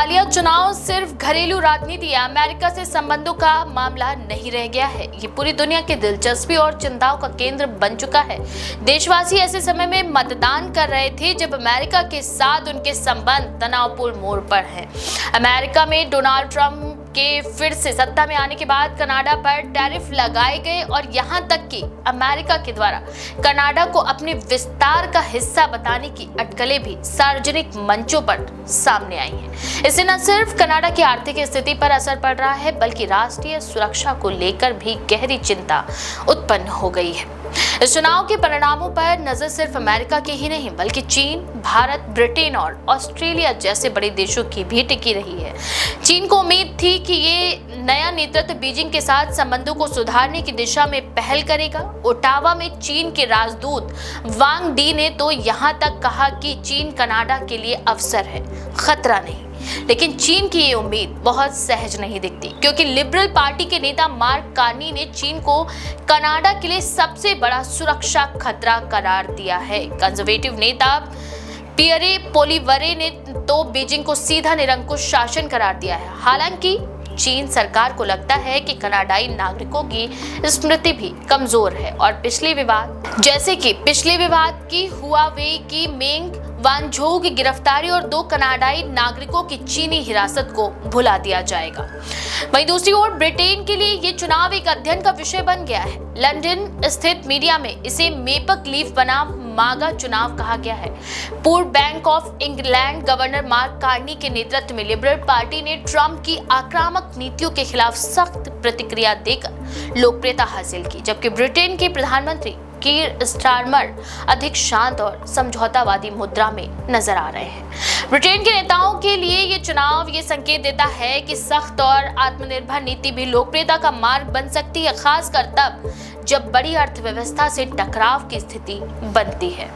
हालिया चुनाव सिर्फ घरेलू राजनीति या अमेरिका से संबंधों का मामला नहीं रह गया है, ये पूरी दुनिया की दिलचस्पी और चिंताओं का केंद्र बन चुका है। देशवासी ऐसे समय में मतदान कर रहे थे जब अमेरिका के साथ उनके संबंध तनावपूर्ण मोड़ पर हैं। अमेरिका में डोनाल्ड ट्रंप के फिर से सत्ता में आने के बाद कनाडा पर टैरिफ लगाए गए और यहां तक कि अमेरिका के द्वारा कनाडा को अपने विस्तार का हिस्सा बताने की अटकलें भी सार्वजनिक मंचों पर सामने आई हैं। इससे न सिर्फ कनाडा की आर्थिक स्थिति पर असर पड़ रहा है बल्कि राष्ट्रीय सुरक्षा को लेकर भी गहरी चिंता उत्पन्न हो गई है। इस चुनाव के परिणामों पर नजर सिर्फ अमेरिका के ही नहीं बल्कि चीन, भारत, ब्रिटेन और ऑस्ट्रेलिया जैसे बड़े देशों की भी टिकी रही है। चीन को उम्मीद थी कि ये नया नेतृत्व बीजिंग के साथ संबंधों को सुधारने की दिशा में पहल करेगा। ओटावा में चीन के राजदूत वांग डी ने तो यहां तक कहा कि चीन कनाडा के लिए अवसर है, खतरा नहीं। लेकिन चीन की ये उम्मीद बहुत सहज नहीं दिखती क्योंकि लिबरल पार्टी के नेता मार्क कार्नी ने चीन को कनाडा के लिए सबसे बड़ा सुरक्षा खतरा करार दिया है। कंजर्वेटिव नेता पियरे पोलिवरे ने तो बीजिंग को सीधा निरंकुश शासन करार दिया है। हालांकि चीन सरकार को लगता है कि कनाडाई नागरिकों की स्मृति भी कमजोर है और पिछले विवाद की हुआवेई की मेंग वानझोउ की गिरफ्तारी और 2 कनाडाई नागरिकों की चीनी हिरासत को भुला दिया जाएगा। वहीं दूसरी ओर ब्रिटेन के लिए ये चुनाव एक अध्ययन का विषय बन गया है। लंदन स्थित मीडिया में इसे मेपक लीफ बनाम मागा चुनाव कहा गया है। पूर्व bank of England governor mark Carney के नेतृत्व में लिबरल पार्टी ने ट्रंप की आक्रामक नीतियों के खिलाफ सख्त प्रतिक्रिया देकर लोकप्रियता हासिल की, जबकि ब्रिटेन के प्रधानमंत्री कीर स्टारमर अधिक शांत और समझौतावादी मुद्रा में नजर आ रहे हैं। ब्रिटेन के नेताओं के लिए ये चुनाव ये संकेत देता है कि सख्त और आत्मनिर्भर नीति भी लोकप्रियता का मार्ग बन सकती है, खासकर तब जब बड़ी अर्थव्यवस्था से टकराव की स्थिति बनती है।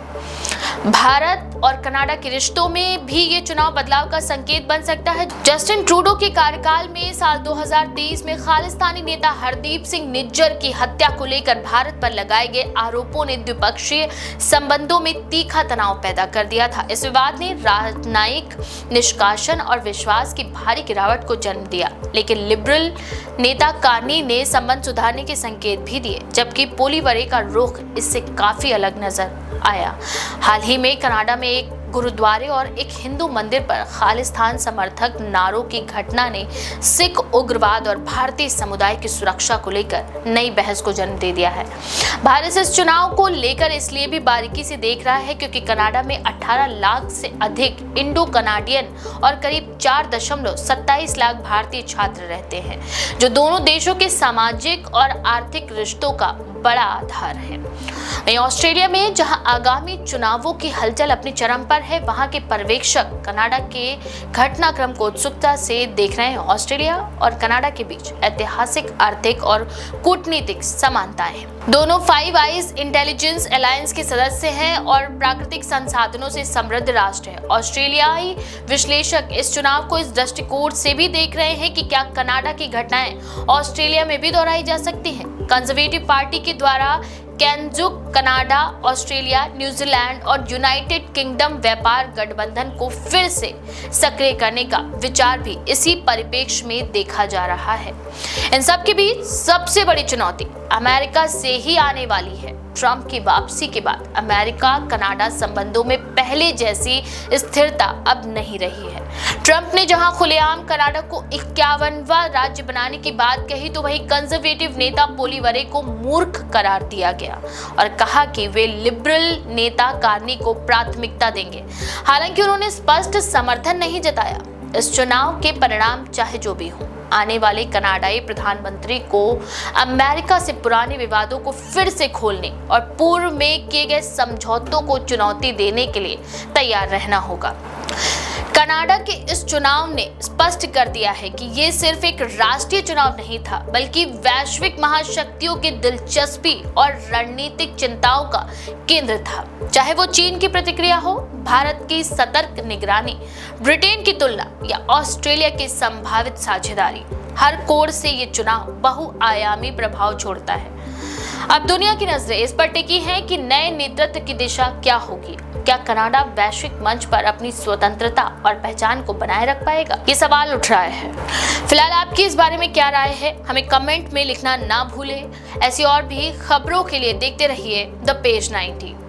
भारत और कनाडा के रिश्तों में भी ये चुनाव बदलाव का संकेत बन सकता है। जस्टिन ट्रूडो के कार्यकाल में साल 2023 में खालिस्तानी नेता हरदीप सिंह निज्जर की हत्या को लेकर भारत पर लगाए गए आरोपों ने द्विपक्षीय संबंधों में तीखा तनाव पैदा कर दिया था। इस विवाद ने राजनयिक निष्कासन और विश्वास की भारी गिरावट को जन्म दिया, लेकिन लिबरल नेता कार्नी ने संबंध सुधारने के संकेत भी दिए, जबकि पोलिवरे का रुख इससे काफी अलग नजर आया। हाल ही में कनाडा में एक गुरुद्वारे और एक हिंदू मंदिर पर खालिस्तान समर्थक नारों की घटना ने सिख उग्रवाद और भारतीय समुदाय की सुरक्षा को लेकर नई बहस को जन्म दे दिया है। भारत इस चुनाव को लेकर इसलिए भी बारीकी से देख रहा है क्योंकि कनाडा में 18 लाख से अधिक इंडो कनाडियन और करीब 4.27 लाख भारतीय छात्र रहते हैं, जो दोनों देशों के सामाजिक और आर्थिक रिश्तों का बड़ा आधार है। वहीं ऑस्ट्रेलिया में जहां आगामी चुनावों की हलचल अपने चरम पर है, वहां के पर्यवेक्षक कनाडा के घटनाक्रम को उत्सुकता से देख रहे हैं। ऑस्ट्रेलिया और कनाडा के बीच ऐतिहासिक, आर्थिक और कूटनीतिक समानताएं हैं। दोनों फाइव आइज इंटेलिजेंस अलायंस के सदस्य हैं और प्राकृतिक संसाधनों से समृद्ध राष्ट्र है। ऑस्ट्रेलियाई विश्लेषक इस चुनाव को इस दृष्टिकोण से भी देख रहे हैं कि क्या कनाडा की घटनाएं ऑस्ट्रेलिया में भी दोहराई जा सकती हैं। कंजर्वेटिव पार्टी के द्वारा कैनजुक कनाडा, ऑस्ट्रेलिया, न्यूजीलैंड और यूनाइटेड किंगडम व्यापार गठबंधन को फिर से सक्रिय करने का विचार भी इसी परिप्रेक्ष्य में देखा जा रहा है। इन सब के बीच सबसे बड़ी चुनौती अमेरिका से ही आने वाली है। ट्रंप की वापसी के बाद अमेरिका कनाडा संबंधों में पहले जैसी स्थिरता अब नहीं रही है। ट्रंप ने जहां खुलेआम कनाडा को 51वां राज्य बनाने की बात कही, तो वहीं कंजर्वेटिव नेता पोलिवरे को मूर्ख करार दिया गया और कहा कि वे लिबरल नेता कार्नी को प्राथमिकता देंगे। हालांकि उन्होंने स्पष्ट समर्थन नहीं जताया। इस चुनाव के परिणाम चाहे जो भी हों, आने वाले कनाडाई प्रधानमंत्री को अमेरिका से पुराने विवादों को फिर से खोलने और पूर्व में किए गए समझौतों को चुनौती देने के लिए तैयार रहना होगा। कनाडा के इस चुनाव ने स्पष्ट कर दिया है कि ये सिर्फ एक राष्ट्रीय चुनाव नहीं था, बल्कि वैश्विक महाशक्तियों की दिलचस्पी और रणनीतिक चिंताओं का केंद्र था। चाहे वो चीन की प्रतिक्रिया हो, भारत की सतर्क निगरानी, ब्रिटेन की तुलना या ऑस्ट्रेलिया की संभावित साझेदारी, हर कोण से ये चुनाव बहुआयामी प्रभाव छोड़ता है। अब दुनिया की नजरें इस पर टिकी हैं कि नए नेतृत्व की दिशा क्या होगी। क्या कनाडा वैश्विक मंच पर अपनी स्वतंत्रता और पहचान को बनाए रख पाएगा? ये सवाल उठ रहा है। फिलहाल आपकी इस बारे में क्या राय है, हमें कमेंट में लिखना ना भूलें। ऐसी और भी खबरों के लिए देखते रहिए द पेज 90।